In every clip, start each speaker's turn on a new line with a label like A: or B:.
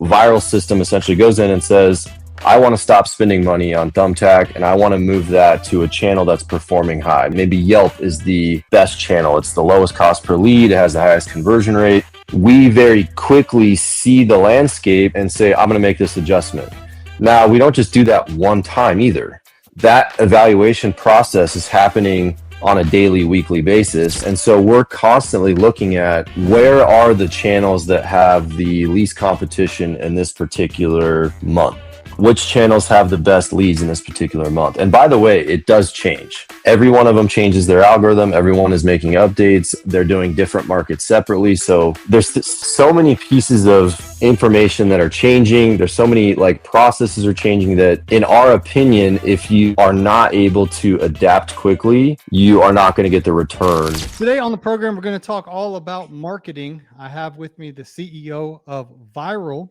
A: VIIRL system essentially goes in and says, I want to stop spending money on Thumbtack and I want to move that to a channel that's performing high. Maybe Yelp is the best channel. It's the lowest cost per lead. It has the highest conversion rate. We very quickly see the landscape and say, I'm going to make this adjustment. Now, we don't just do that one time either. That evaluation process is happening on a daily, weekly basis. And so we're constantly looking at where are the channels that have the least competition in this particular month? Which channels have the best leads in this particular month? And by the way, it does change. Every one of them changes their algorithm. Everyone is making updates. They're doing different markets separately. So there's so many pieces of information that are changing. There's so many processes are changing that, in our opinion, if you are not able to adapt quickly, you are not going to get the return.
B: Today on the program, we're going to talk all about marketing. I have with me the CEO of VIIRL.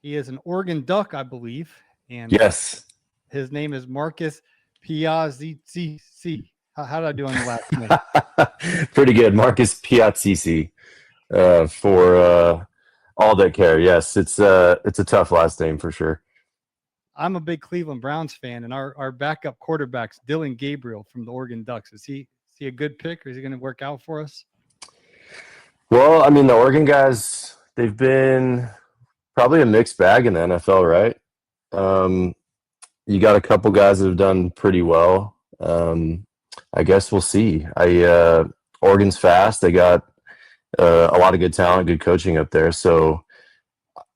B: He is an Oregon Duck, I believe. And
A: yes,
B: his name is Marcus Piazzisi. How did I do on the last name?
A: Pretty good. Marcus Piazzisi, for all that care. Yes, it's a tough last name for sure.
B: I'm a big Cleveland Browns fan, and our backup quarterback's Dylan Gabriel from the Oregon Ducks. Is he a good pick, or is he going to work out for us?
A: Well, I mean, the Oregon guys, they've been probably a mixed bag in the NFL, right? You got a couple guys that have done pretty well. I guess we'll see. Oregon's fast. They got a lot of good talent, good coaching up there. So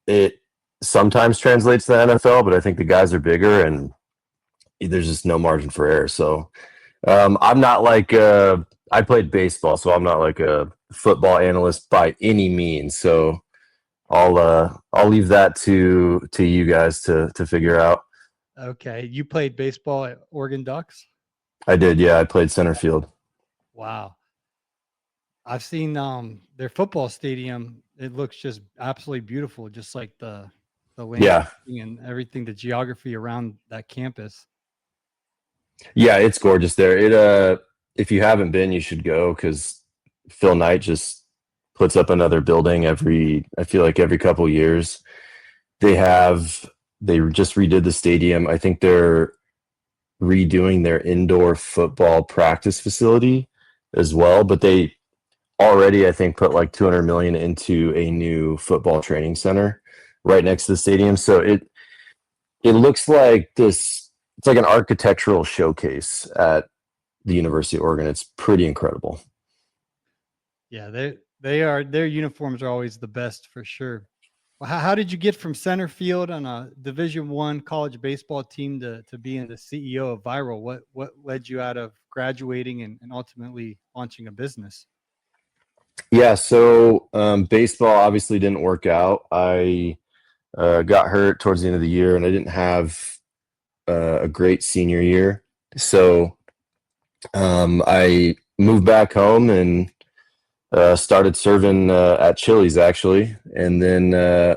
A: it sometimes translates to the NFL, but I think the guys are bigger and there's just no margin for error. So I'm not I played baseball, so I'm not like a football analyst by any means. So I'll leave that to you guys to figure out.
B: Okay. You played baseball at Oregon Ducks?
A: I did, yeah. I played center field.
B: Wow. I've seen their football stadium. It looks just absolutely beautiful, just like the landscaping and everything, the geography around that campus.
A: Yeah, it's gorgeous there. If you haven't been, you should go, because Phil Knight just puts up another building I feel like every couple years. They just redid the stadium. I think they're redoing their indoor football practice facility as well, but they already, I think, put like $200 million into a new football training center right next to the stadium. So it looks like this. It's like an architectural showcase at the University of Oregon. It's pretty incredible.
B: Yeah, their uniforms are always the best for sure. Well, how did you get from center field on a Division I college baseball team to being the CEO of VIIRL? What led you out of graduating and ultimately launching a business?
A: Yeah, so baseball obviously didn't work out. I got hurt towards the end of the year, and I didn't have a great senior year. So I moved back home and started serving at Chili's, actually, and then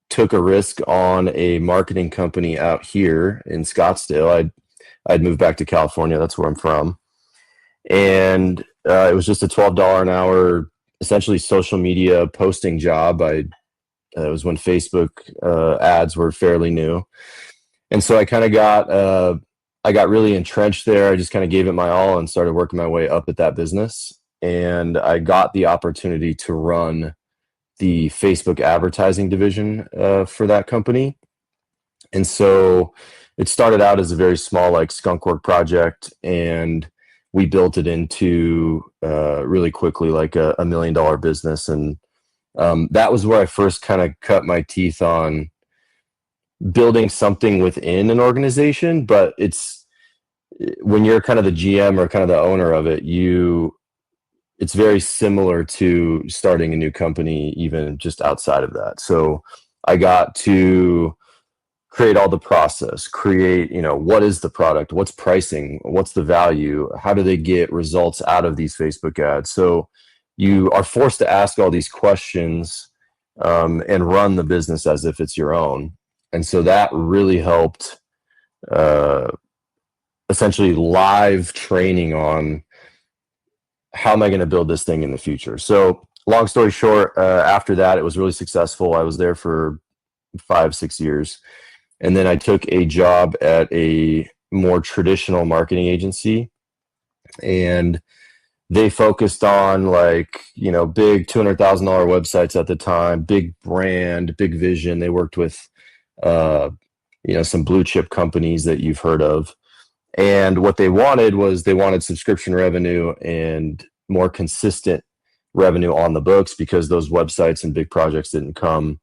A: took a risk on a marketing company out here in Scottsdale. I'd moved back to California. That's where I'm from. And it was just a $12 an hour, essentially social media posting job. It was when Facebook ads were fairly new. And so I kind of got really entrenched there. I just kind of gave it my all and started working my way up at that business. And I got the opportunity to run the Facebook advertising division for that company. And so it started out as a very small skunkwork project, and we built it into really quickly like a $1 million business. And that was where I first kind of cut my teeth on building something within an organization. But when you're kind of the GM or kind of the owner of it, it's very similar to starting a new company, even just outside of that. So I got to create all the process, create, what is the product, what's pricing, what's the value, how do they get results out of these Facebook ads? So you are forced to ask all these questions and run the business as if it's your own. And so that really helped essentially live training on how am I going to build this thing in the future. So long story short, after that, it was really successful. I was there for 5-6 years. And then I took a job at a more traditional marketing agency, and they focused on like, big $200,000 websites at the time, big brand, big vision. They worked with, some blue chip companies that you've heard of. And what they wanted subscription revenue and more consistent revenue on the books, because those websites and big projects didn't come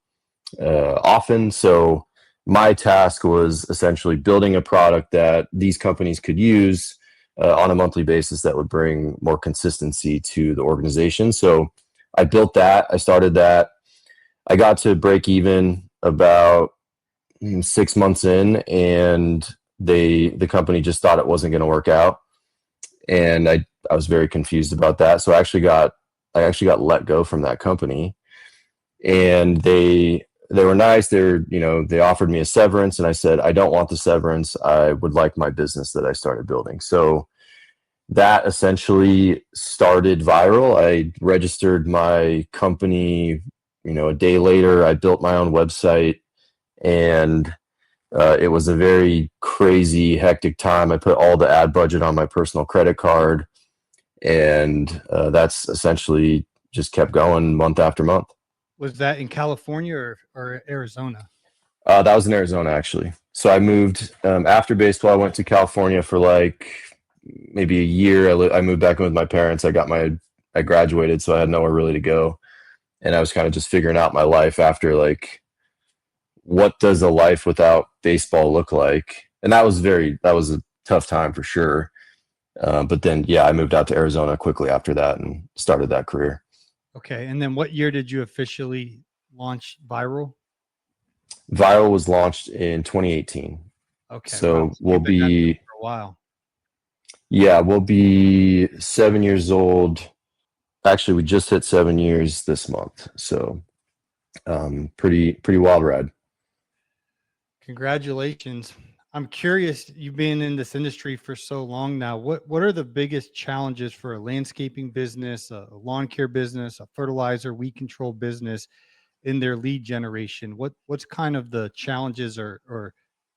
A: often. So my task was essentially building a product that these companies could use on a monthly basis that would bring more consistency to the organization. So I built that. I started that. I got to break even about 6 months in, and the company just thought it wasn't going to work out, and I was very confused about that. So I actually got let go from that company, and they were nice. They offered me a severance, and I said, I don't want the severance. I would like my business that I started building. So that essentially started VIIRL. I registered my company, a day later. I built my own website, and it was a very crazy, hectic time. I put all the ad budget on my personal credit card, and that's essentially just kept going month after month.
B: Was that in California or Arizona?
A: That was in Arizona, actually. So I moved after baseball. I went to California for like maybe a year. I moved back in with my parents. I graduated, so I had nowhere really to go, and I was kind of just figuring out my life after, like, what does a life without baseball look like? And that was a tough time for sure. But then, I moved out to Arizona quickly after that and started that career.
B: Okay. And then what year did you officially launch VIIRL?
A: VIIRL was launched in 2018.
B: Okay.
A: So
B: wow.
A: we'll
B: You've been at it
A: be,
B: for a while.
A: we'll be 7 years old. Actually, we just hit 7 years this month. So pretty wild ride.
B: Congratulations. I'm curious, you've been in this industry for so long now. What are the biggest challenges for a landscaping business, a lawn care business, a fertilizer, weed control business in their lead generation? What's kind of the challenges or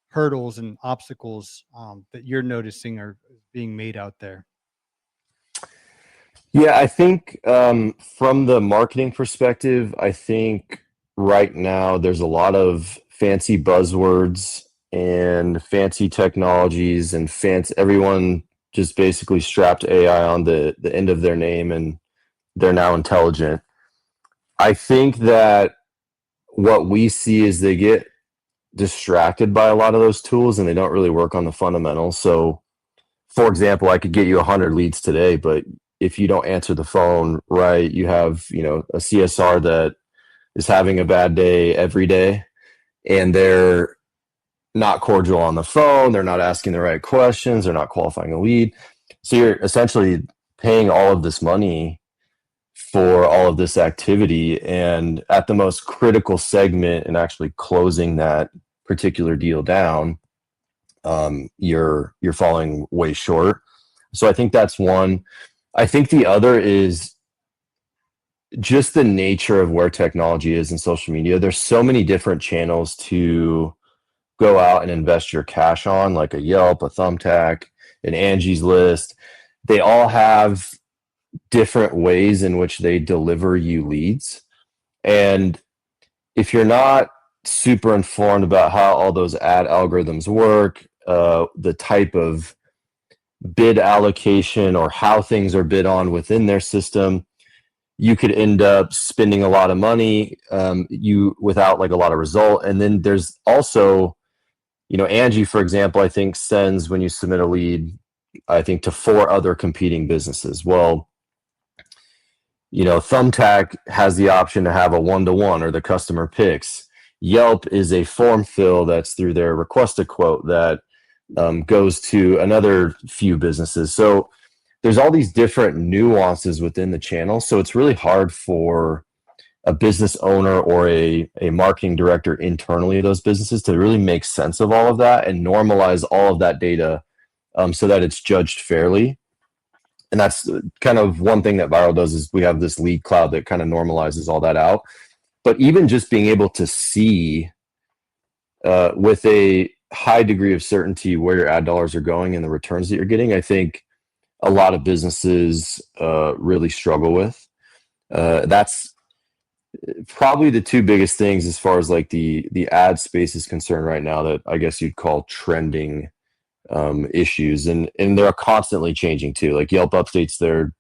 B: hurdles and obstacles that you're noticing are being made out there?
A: Yeah, I think from the marketing perspective, I think right now there's a lot of fancy buzzwords and fancy technologies, and everyone just basically strapped AI on the end of their name, and they're now intelligent. I think that what we see is they get distracted by a lot of those tools, and they don't really work on the fundamentals. So, for example, I could get you 100 leads today, but if you don't answer the phone right, you have, a CSR that is having a bad day every day, and they're not cordial on the phone. They're not asking the right questions. They're not qualifying a lead. So you're essentially paying all of this money for all of this activity, and at the most critical segment and actually closing that particular deal down, you're falling way short. So I think that's one. I think the other is just the nature of where technology is in social media. There's so many different channels to go out and invest your cash on, like a Yelp, a Thumbtack, an Angie's List. They all have different ways in which they deliver you leads. And if you're not super informed about how all those ad algorithms work, the type of bid allocation or how things are bid on within their system, you could end up spending a lot of money without like a lot of result. And then there's also, Angi, for example, I think sends, when you submit a lead, I think to 4 other competing businesses. Well, Thumbtack has the option to have a 1-to-1 or the customer picks. Yelp is a form fill that's through their request a quote that goes to another few businesses. So there's all these different nuances within the channel. So it's really hard for a business owner or a marketing director internally of those businesses to really make sense of all of that and normalize all of that data so that it's judged fairly. And that's kind of one thing that VIIRL does, is we have this lead cloud that kind of normalizes all that out. But even just being able to see with a high degree of certainty where your ad dollars are going and the returns that you're getting, I think a lot of businesses really struggle with. That's probably the two biggest things as far as like the ad space is concerned right now, that I guess you'd call trending issues, and they're constantly changing too. Like Yelp updates their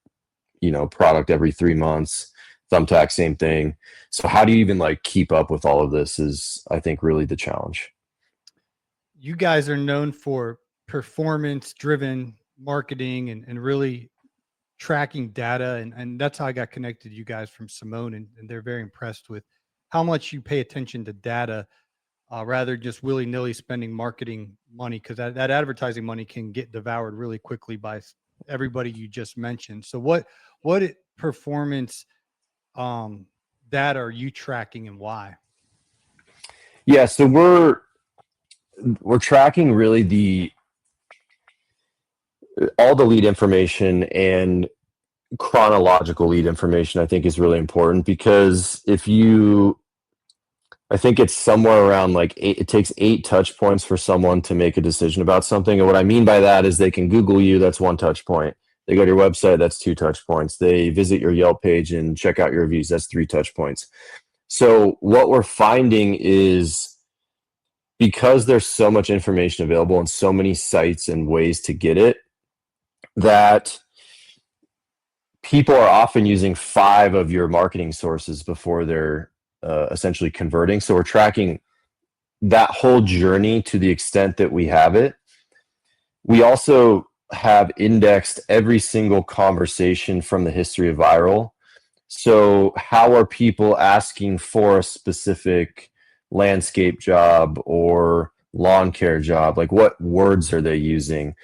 A: product every 3 months. Thumbtack, same thing. So how do you even like keep up with all of this is, I think, really the challenge.
B: You guys are known for performance driven marketing and really tracking data. And that's how I got connected to you guys from Simone. And they're very impressed with how much you pay attention to data rather just willy nilly spending marketing money, because that advertising money can get devoured really quickly by everybody you just mentioned. So what performance data are you tracking and why?
A: Yeah, so we're tracking really the all the lead information, and chronological lead information I think is really important, because I think it's somewhere around like it takes 8 touch points for someone to make a decision about something. And what I mean by that is they can Google you, that's 1 touch point. They go to your website, that's 2 touch points. They visit your Yelp page and check out your reviews, that's 3 touch points. So what we're finding is, because there's so much information available and so many sites and ways to get it, that people are often using 5 of your marketing sources before they're essentially converting. So we're tracking that whole journey to the extent that we have it. We also have indexed every single conversation from the history of VIIRL. So how are people asking for a specific landscape job or lawn care job? Like, what words are they using?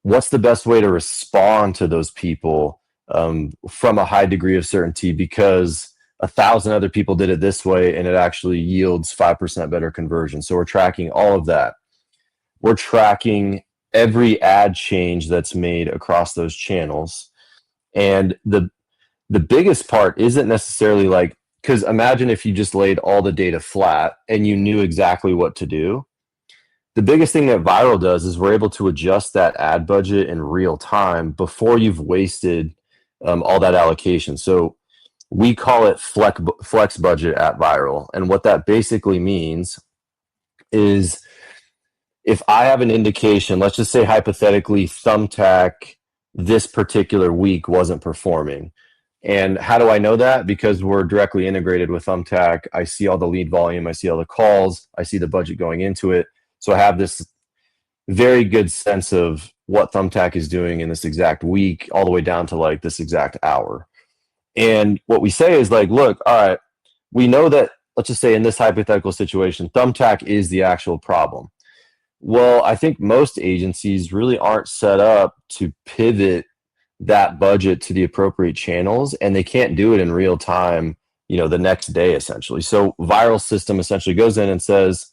A: What's the best way to respond to those people from a high degree of certainty, because 1,000 other people did it this way and it actually yields 5% better conversion. So we're tracking all of that. We're tracking every ad change that's made across those channels. And the biggest part isn't necessarily like, because imagine if you just laid all the data flat and you knew exactly what to do. The biggest thing that VIIRL does is we're able to adjust that ad budget in real time before you've wasted all that allocation. So we call it flex budget at VIIRL. And what that basically means is, if I have an indication, let's just say hypothetically, Thumbtack this particular week wasn't performing. And how do I know that? Because we're directly integrated with Thumbtack. I see all the lead volume, I see all the calls, I see the budget going into it. So I have this very good sense of what Thumbtack is doing in this exact week, all the way down to like this exact hour. And what we say is like, look, all right, we know that, let's just say in this hypothetical situation, Thumbtack is the actual problem. Well, I think most agencies really aren't set up to pivot that budget to the appropriate channels, and they can't do it in real time, the next day essentially. So VIIRL system essentially goes in and says,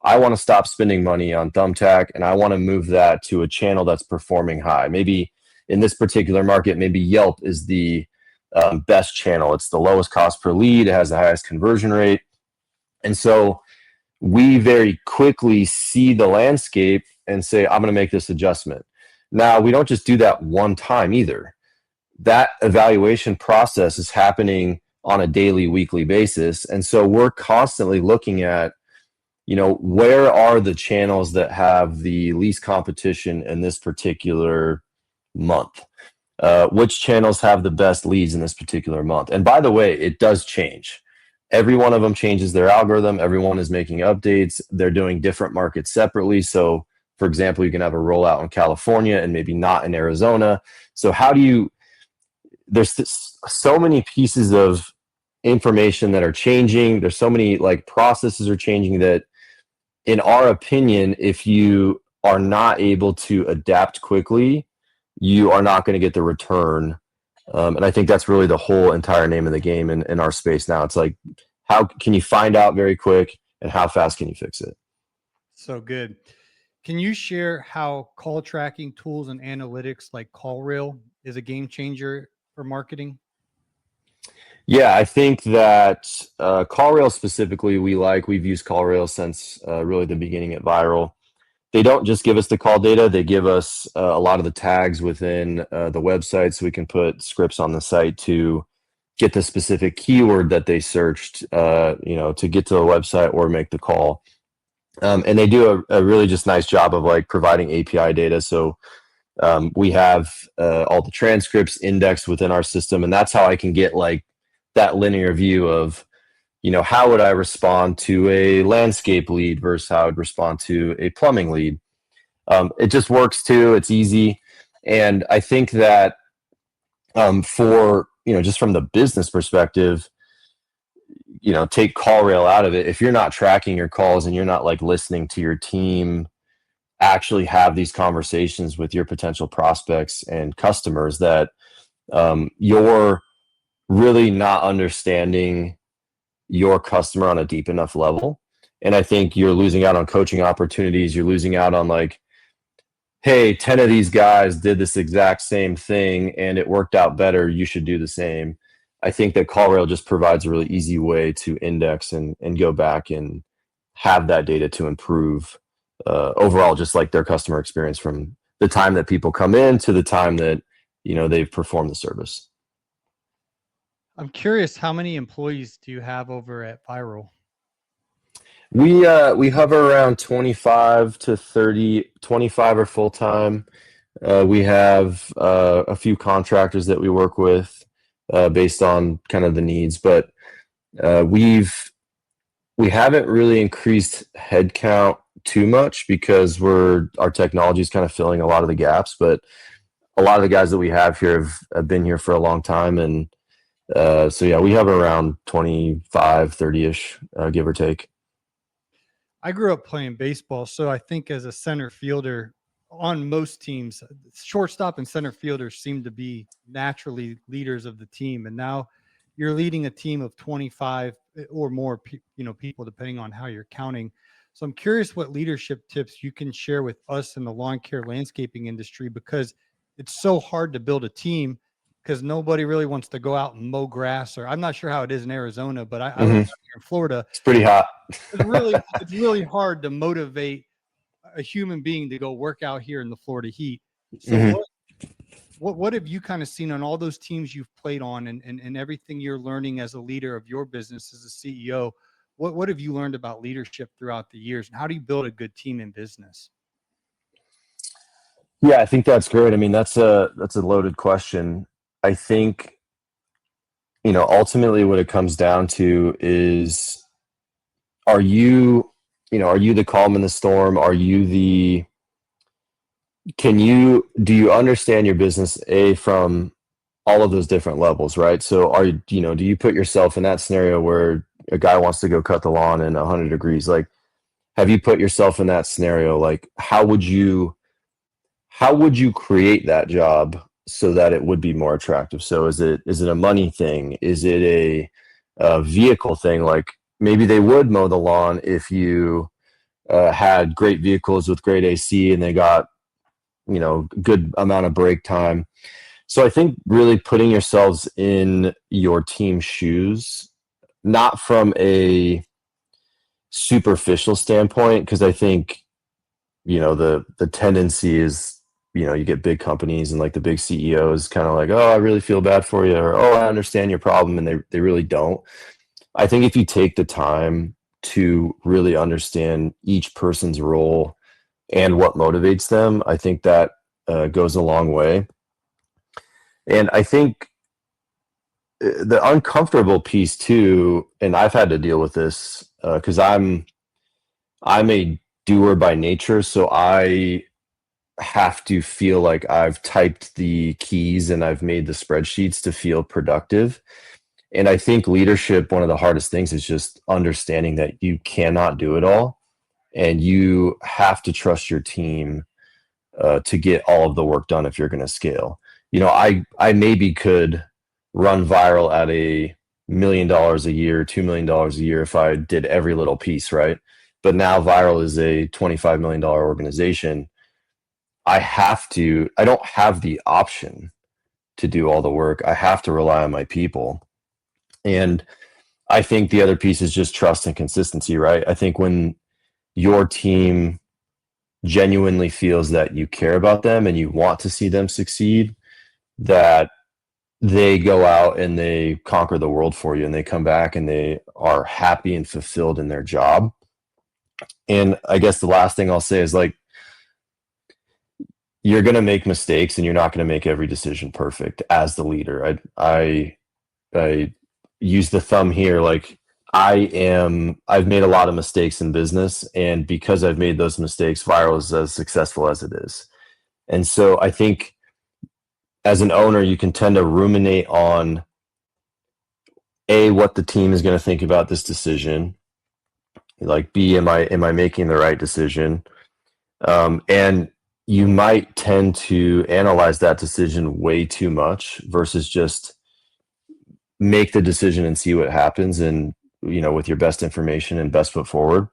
A: I want to stop spending money on Thumbtack and I want to move that to a channel that's performing high. Maybe in this particular market, maybe Yelp is the best channel. It's the lowest cost per lead. It has the highest conversion rate. And so we very quickly see the landscape and say, I'm going to make this adjustment. Now, we don't just do that one time either. That evaluation process is happening on a daily, weekly basis. And so we're constantly looking at, where are the channels that have the least competition in this particular month? Which channels have the best leads in this particular month? And by the way, it does change. Every one of them changes their algorithm. Everyone is making updates. They're doing different markets separately. So, for example, you can have a rollout in California and maybe not in Arizona. So there's so many pieces of information that are changing. There's so many like processes are changing that, in our opinion, if you are not able to adapt quickly, you are not going to get the return. And I think that's really the whole entire name of the game in our space now. It's like, how can you find out very quick, and how fast can you fix it?
B: So good. Can you share how call tracking tools and analytics like CallRail is a game changer for marketing?
A: Yeah, I think that CallRail specifically, we've used CallRail since really the beginning at VIIRL. They don't just give us the call data; they give us a lot of the tags within the website, so we can put scripts on the site to get the specific keyword that they searched, to get to the website or make the call. And they do a really just nice job of like providing API data. So we have all the transcripts indexed within our system, and that's how I can get like that linear view of, how would I respond to a landscape lead versus how I'd respond to a plumbing lead. It just works too. It's easy. And I think that for, just from the business perspective, take CallRail out of it. If you're not tracking your calls and you're not like listening to your team actually have these conversations with your potential prospects and customers, that you're really not understanding your customer on a deep enough level. And I think you're losing out on coaching opportunities. You're losing out on like, hey, 10 of these guys did this exact same thing and it worked out better. You should do the same. I think that CallRail just provides a really easy way to index and go back and have that data to improve overall, just like their customer experience from the time that people come in to the time that, they've performed the service.
B: I'm curious, how many employees do you have over at VIIRL?
A: We hover around 25 to 30. 25 are full time. We have a few contractors that we work with based on kind of the needs, but we haven't really increased headcount too much because our technology is kind of filling a lot of the gaps. But a lot of the guys that we have here have been here for a long time, and so yeah, we have around 25, 30-ish, give or take.
B: I grew up playing baseball, so I think as a center fielder on most teams, shortstop and center fielders seem to be naturally leaders of the team. And now you're leading a team of 25 or more, people, depending on how you're counting. So I'm curious what leadership tips you can share with us in the lawn care landscaping industry, because it's so hard to build a team because nobody really wants to go out and mow grass. Or I'm not sure how it is in Arizona, but I live here in Florida.
A: It's pretty hot.
B: It's really hard to motivate a human being to go work out here in the Florida heat. So what have you kind of seen on all those teams you've played on, and everything you're learning as a leader of your business as a CEO? What have you learned about leadership throughout the years, and how do you build a good team in business?
A: Yeah, I think that's great. I mean, that's a loaded question. I think, ultimately what it comes down to is, are you the calm in the storm? Do you understand your business from all of those different levels, right? So do you put yourself in that scenario where a guy wants to go cut the lawn in 100 degrees? Like, have you put yourself in that scenario? Like, how would you create that job so that it would be more attractive? So is it a money thing? Is it a vehicle thing? Like, maybe they would mow the lawn if you had great vehicles with great AC and they got, good amount of break time. So I think really putting yourselves in your team's shoes, not from a superficial standpoint, because I think, the tendency is, you get big companies and like the big CEOs kind of like, oh, I really feel bad for you, or oh, I understand your problem, and they really don't. I think if you take the time to really understand each person's role and what motivates them, I think that goes a long way. And I think the uncomfortable piece too, and I've had to deal with this because I'm a doer by nature, so I have to feel like I've typed the keys and I've made the spreadsheets to feel productive. And I think leadership, one of the hardest things is just understanding that you cannot do it all, and you have to trust your team to get all of the work done if you're going to scale. I maybe could run VIIRL at $1 million a year, $2 million a year if I did every little piece, right? But now VIIRL is a $25 million organization. I don't have the option to do all the work. I have to rely on my people. And I think the other piece is just trust and consistency, right? I think when your team genuinely feels that you care about them and you want to see them succeed, that they go out and they conquer the world for you, and they come back and they are happy and fulfilled in their job. And I guess the last thing I'll say is, like, you're going to make mistakes and you're not going to make every decision perfect as the leader. I use the thumb here. Like, I've made a lot of mistakes in business, and because I've made those mistakes, VIIRL is as successful as it is. And so I think as an owner, you can tend to ruminate on what the team is going to think about this decision. Like, B, am I making the right decision? And you might tend to analyze that decision way too much versus just make the decision and see what happens, and with your best information and best foot forward.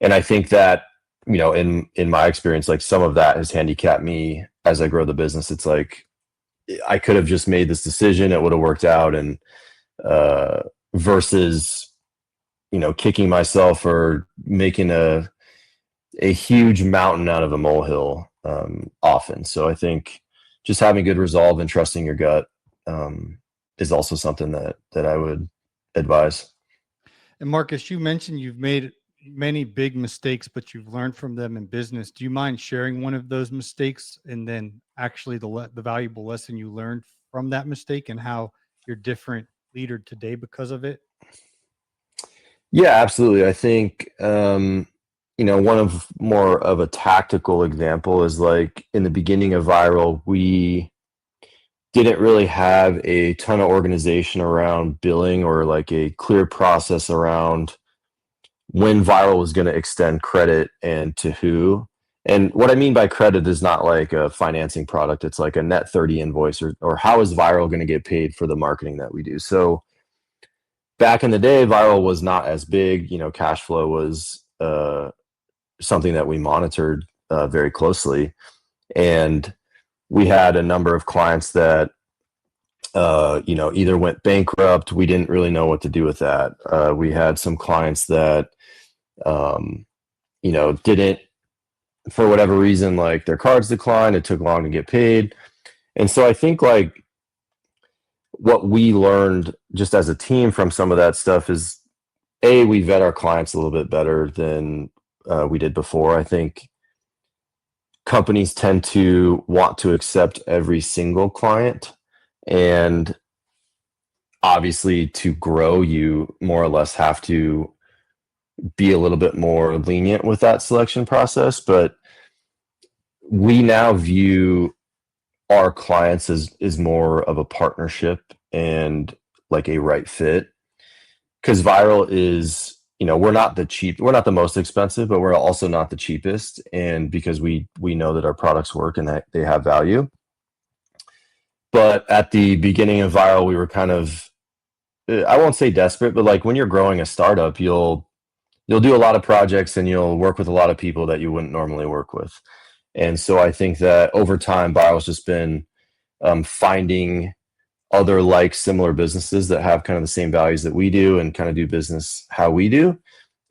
A: And I think that, in my experience, like, some of that has handicapped me as I grow the business. It's like, I could have just made this decision, it would have worked out, and versus kicking myself or making a huge mountain out of a molehill often. So I think just having good resolve and trusting your gut is also something that I would advise.
B: And Marcus, you mentioned you've made many big mistakes, but you've learned from them in business. Do you mind sharing one of those mistakes, and then actually the valuable lesson you learned from that mistake, and how you're different leader today because of it?
A: Yeah, absolutely. I think one of more of a tactical example is, like, in the beginning of VIIRL, we didn't really have a ton of organization around billing, or like a clear process around when VIIRL was going to extend credit and to who. And what I mean by credit is not like a financing product. It's like a net 30 invoice, or how is VIIRL going to get paid for the marketing that we do. So back in the day, VIIRL was not as big. Cash flow was something that we monitored very closely. And we had a number of clients that either went bankrupt. We didn't really know what to do with that. We had some clients that didn't, for whatever reason, like, their cards declined, it took long to get paid. And so I think, like, what we learned just as a team from some of that stuff is, we vet our clients a little bit better than we did before. I think companies tend to want to accept every single client, and obviously to grow, you more or less have to be a little bit more lenient with that selection process. But we now view our clients as more of a partnership and like a right fit, because VIIRL is, we're not the most expensive, but we're also not the cheapest. And because we know that our products work and that they have value. But at the beginning of VIIRL, we were kind of, I won't say desperate, but like, when you're growing a startup, you'll do a lot of projects and you'll work with a lot of people that you wouldn't normally work with. And so I think that over time, VIIRL's just been finding other like similar businesses that have kind of the same values that we do and kind of do business how we do.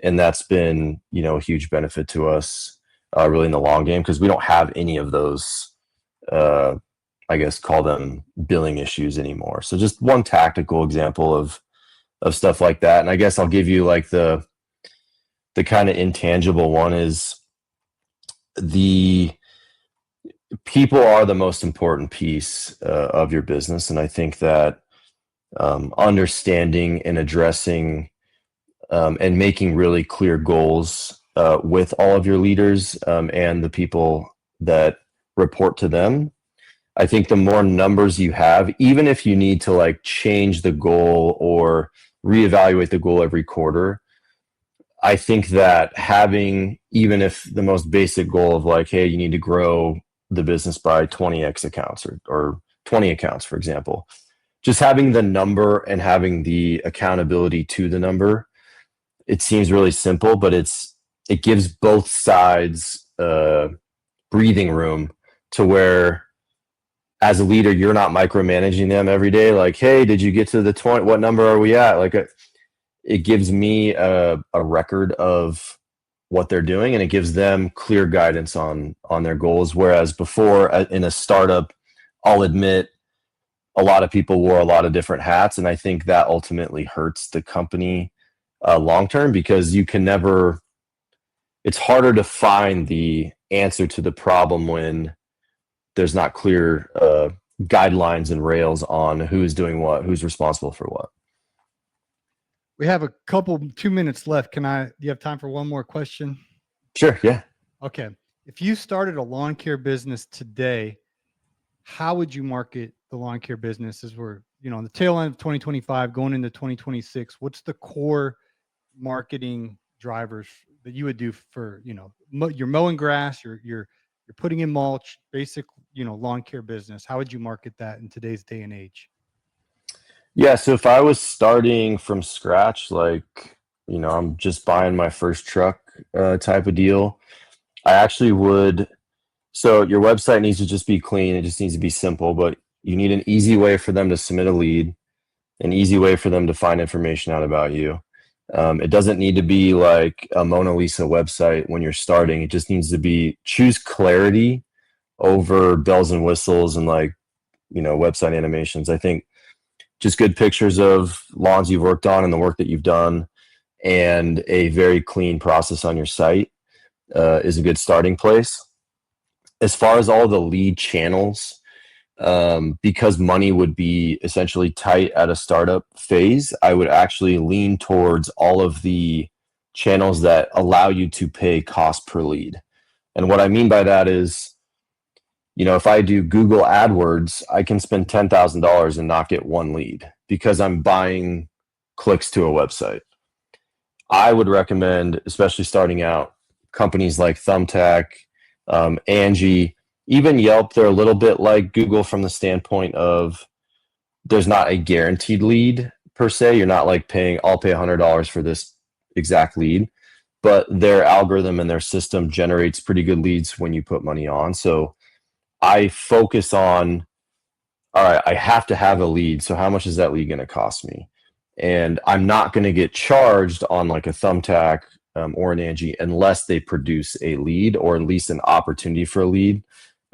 A: And that's been, a huge benefit to us really in the long game, because we don't have any of those, I guess, call them billing issues anymore. So just one tactical example of stuff like that. And I guess I'll give you like the kind of intangible one is, the people are the most important piece of your business. And I think that understanding and addressing and making really clear goals with all of your leaders and the people that report to them, I think the more numbers you have, even if you need to like change the goal or reevaluate the goal every quarter, I think that having, even if the most basic goal of like, hey, you need to grow the business by 20x accounts or 20 accounts, for example, just having the number and having the accountability to the number, it seems really simple, but it gives both sides breathing room to where as a leader, you're not micromanaging them every day. Like, hey, did you get to the 20? What number are we at? Like, it gives me a record of what they're doing, and it gives them clear guidance on their goals. Whereas before, in a startup, I'll admit a lot of people wore a lot of different hats, and I think that ultimately hurts the company long term, because you can never. It's harder to find the answer to the problem when there's not clear guidelines and rails on who's doing what, who's responsible for what.
B: We have a 2 minutes left. Do you have time for one more question?
A: Sure. Yeah.
B: Okay. If you started a lawn care business today, how would you market the lawn care business as we're, on the tail end of 2025, going into 2026? What's the core marketing drivers that you would do for, you're mowing grass, you're putting in mulch, basic, lawn care business? How would you market that in today's day and age?
A: Yeah. So if I was starting from scratch, like, I'm just buying my first truck type of deal, I actually would. So your website needs to just be clean. It just needs to be simple, but you need an easy way for them to submit a lead, an easy way for them to find information out about you. It doesn't need to be like a Mona Lisa website when you're starting. It just needs to be, choose clarity over bells and whistles and like, website animations. I think just good pictures of lawns you've worked on and the work that you've done, and a very clean process on your site is a good starting place. As far as all the lead channels, because money would be essentially tight at a startup phase, I would actually lean towards all of the channels that allow you to pay cost per lead. And what I mean by that is, if I do Google AdWords, I can spend $10,000 and not get one lead because I'm buying clicks to a website. I would recommend, especially starting out, companies like Thumbtack, Angi, even Yelp. They're a little bit like Google from the standpoint of there's not a guaranteed lead per se. You're not like I'll pay $100 for this exact lead, but their algorithm and their system generates pretty good leads when you put money on. So I focus on, all right, I have to have a lead. So how much is that lead going to cost me? And I'm not going to get charged on like a Thumbtack or an Angi unless they produce a lead, or at least an opportunity for a lead,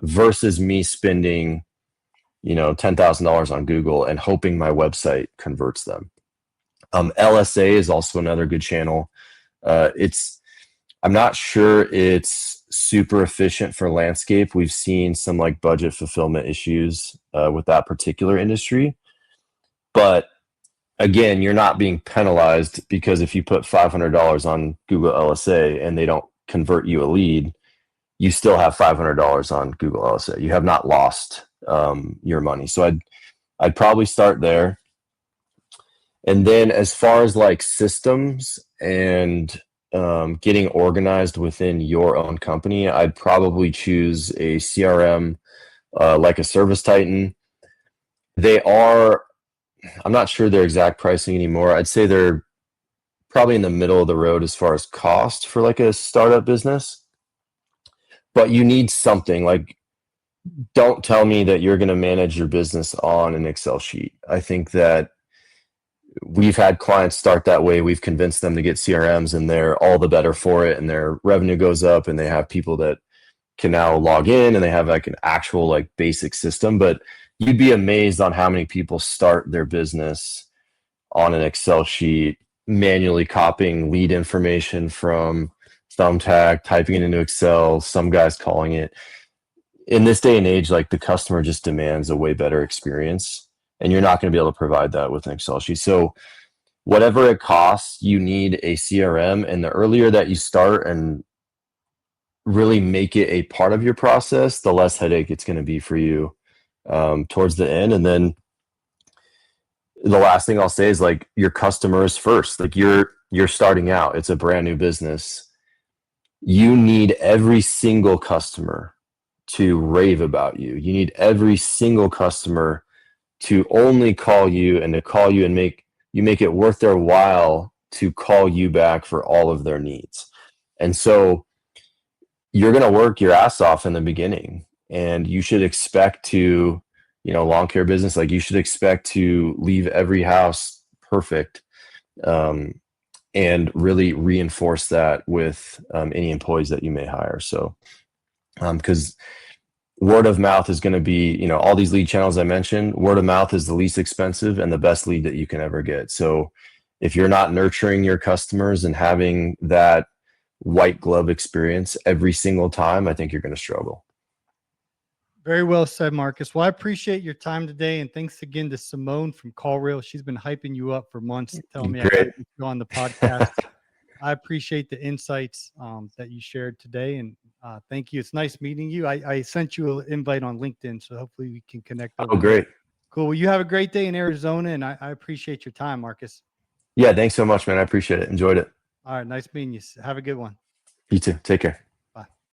A: versus me spending, $10,000 on Google and hoping my website converts them. LSA is also another good channel. I'm not sure it's super efficient for landscape. We've seen some like budget fulfillment issues with that particular industry, but again, you're not being penalized, because if you put $500 on Google LSA and they don't convert you a lead, you still have $500 on Google LSA. You have not lost your money. So I'd probably start there. And then as far as like systems and getting organized within your own company, I'd probably choose a CRM like a Service Titan. I'm not sure their exact pricing anymore. I'd say they're probably in the middle of the road as far as cost for like a startup business. But you need something. Like, don't tell me that you're going to manage your business on an Excel sheet. I think that we've had clients start that way. We've convinced them to get CRMs, and they're all the better for it, and their revenue goes up, and they have people that can now log in, and they have like an actual like basic system. But you'd be amazed on how many people start their business on an Excel sheet, manually copying lead information from Thumbtack, typing it into Excel, some guys calling it. In this day and age, like, the customer just demands a way better experience, and you're not going to be able to provide that with an Excel sheet. So whatever it costs, you need a CRM, and the earlier that you start and really make it a part of your process, the less headache it's going to be for you towards the end. And then the last thing I'll say is, like, your customers first. Like, you're starting out, it's a brand new business. You need every single customer to rave about you. You need every single customer to only call you, and to call you and make it worth their while to call you back for all of their needs. And so you're going to work your ass off in the beginning, and you should expect to lawn care business, like you should expect to leave every house perfect, and really reinforce that with any employees that you may hire. So, because word of mouth is going to be, all these lead channels I mentioned, word of mouth is the least expensive and the best lead that you can ever get. So if you're not nurturing your customers and having that white glove experience every single time, I think you're going to struggle.
B: Very well said, Marcus. Well, I appreciate your time today, and thanks again to Simone from CallRail. She's been hyping you up for months, telling me I got to get you on the podcast. I appreciate the insights that you shared today, and thank you. It's nice meeting you. I sent you an invite on LinkedIn, so hopefully we can connect over
A: Oh, great.
B: there. Cool. Well, you have a great day in Arizona, and I appreciate your time, Marcus.
A: Yeah, thanks so much, man. I appreciate it. Enjoyed it.
B: All right. Nice meeting you. Have a good one.
A: You too. Take care.